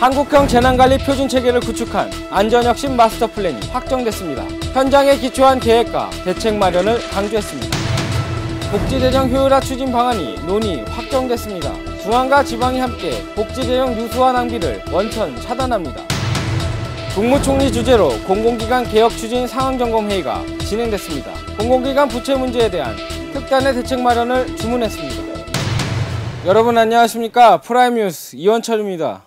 한국형 재난관리 표준체계를 구축한 안전혁신 마스터플랜이 확정됐습니다. 현장에 기초한 계획과 대책 마련을 강조했습니다. 복지재정 효율화 추진 방안이 논의 확정됐습니다. 중앙과 지방이 함께 복지재정 누수화 낭비를 원천 차단합니다. 국무총리 주재로 공공기관 개혁 추진 상황점검회의가 진행됐습니다. 공공기관 부채 문제에 대한 특단의 대책 마련을 주문했습니다. 여러분 안녕하십니까? 프라임뉴스 이원철입니다.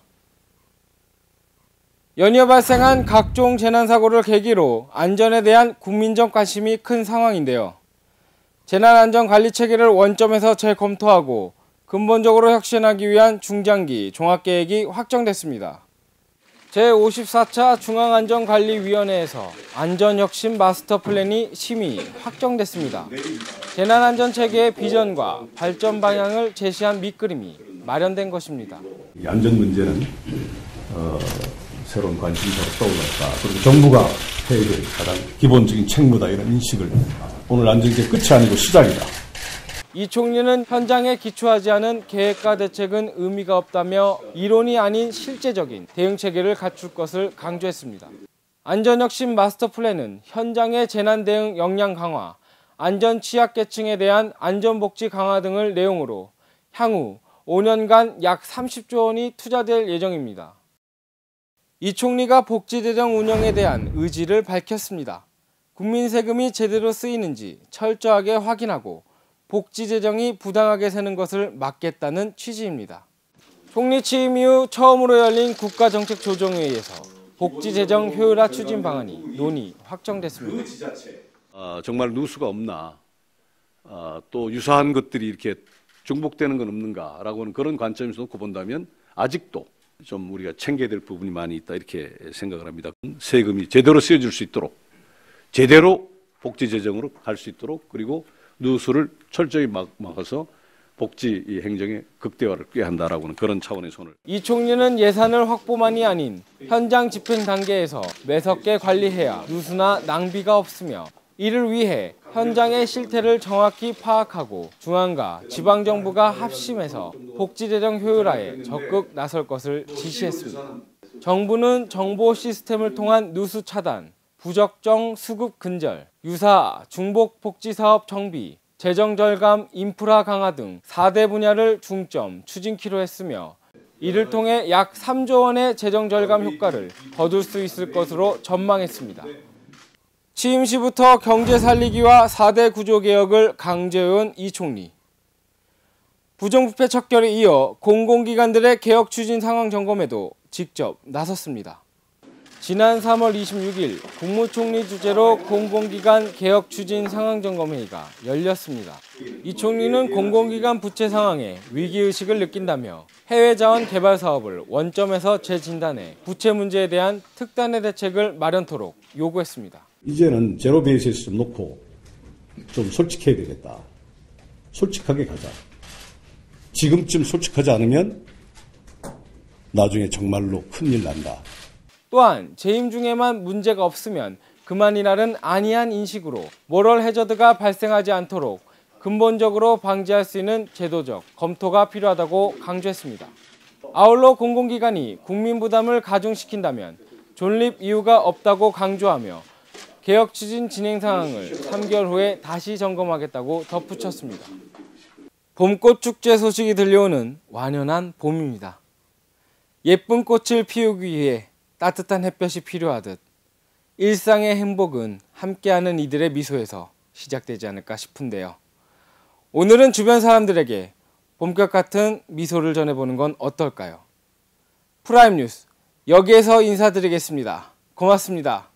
연이어 발생한 각종 재난사고를 계기로 안전에 대한 국민적 관심이 큰 상황인데요. 재난안전관리체계를 원점에서 재검토하고 근본적으로 혁신하기 위한 중장기 종합계획이 확정됐습니다. 제54차 중앙안전관리위원회에서 안전혁신 마스터플랜이 심의 확정됐습니다. 재난안전체계의 비전과 발전 방향을 제시한 밑그림이 마련된 것입니다. 안전 문제는 새로운 관심사로 떠올랐다. 그리고 정부가 해야 될 가장 기본적인 책무다 이런 인식을 오늘 안전계 끝이 아니고 시작이다. 이 총리는 현장에 기초하지 않은 계획과 대책은 의미가 없다며 이론이 아닌 실제적인 대응체계를 갖출 것을 강조했습니다. 안전혁신 마스터플랜은 현장의 재난대응 역량 강화, 안전 취약계층에 대한 안전복지 강화 등을 내용으로 향후 5년간 약 30조 원이 투자될 예정입니다. 이 총리가 복지재정 운영에 대한 의지를 밝혔습니다. 국민 세금이 제대로 쓰이는지 철저하게 확인하고 복지재정이 부당하게 새는 것을 막겠다는 취지입니다. 총리 취임 이후 처음으로 열린 국가정책조정회의에서 복지재정 효율화 추진 방안이 논의 확정됐습니다. 정말 누수가 없나, 또 유사한 것들이 이렇게 중복되는 건 없는가라고 하는 그런 관점에서 놓고 본다면 아직도 좀 우리가 챙겨야 될 부분이 많이 있다 이렇게 생각을 합니다. 세금이 제대로 쓰여질 수 있도록, 제대로 복지재정으로 갈 수 있도록, 그리고 누수를 철저히 막아서 복지 행정의 극대화를 꾀한다라고 하는 그런 차원의 손을. 이 총리는 예산을 확보만이 아닌 현장 집행 단계에서 매섭게 관리해야 누수나 낭비가 없으며 이를 위해 현장의 실태를 정확히 파악하고 중앙과 지방정부가 합심해서 복지재정 효율화에 적극 나설 것을 지시했습니다. 정부는 정보 시스템을 통한 누수 차단, 부적정 수급 근절, 유사 중복 복지 사업 정비, 재정 절감, 인프라 강화 등 4대 분야를 중점 추진키로 했으며 이를 통해 약 3조 원의 재정 절감 효과를 거둘 수 있을 것으로 전망했습니다. 취임 시부터 경제 살리기와 4대 구조 개혁을 강조해온 이 총리. 부정부패 척결에 이어 공공기관들의 개혁 추진 상황 점검에도 직접 나섰습니다. 지난 3월 26일 국무총리 주재로 공공기관 개혁 추진 상황점검회의가 열렸습니다. 이 총리는 공공기관 부채 상황에 위기의식을 느낀다며 해외 자원 개발 사업을 원점에서 재진단해 부채 문제에 대한 특단의 대책을 마련토록 요구했습니다. 이제는 제로 베이스에서 좀 놓고 좀 솔직해야 되겠다. 솔직하게 가자. 지금쯤 솔직하지 않으면 나중에 정말로 큰일 난다. 또한 재임 중에만 문제가 없으면 그만이라는 안이한 인식으로 모럴 해저드가 발생하지 않도록 근본적으로 방지할 수 있는 제도적 검토가 필요하다고 강조했습니다. 아울러 공공기관이 국민 부담을 가중시킨다면 존립 이유가 없다고 강조하며 개혁 추진 진행 상황을 3개월 후에 다시 점검하겠다고 덧붙였습니다. 봄꽃 축제 소식이 들려오는 완연한 봄입니다. 예쁜 꽃을 피우기 위해 따뜻한 햇볕이 필요하듯 일상의 행복은 함께하는 이들의 미소에서 시작되지 않을까 싶은데요. 오늘은 주변 사람들에게 봄볕 같은 미소를 전해보는 건 어떨까요? 프라임뉴스 여기에서 인사드리겠습니다. 고맙습니다.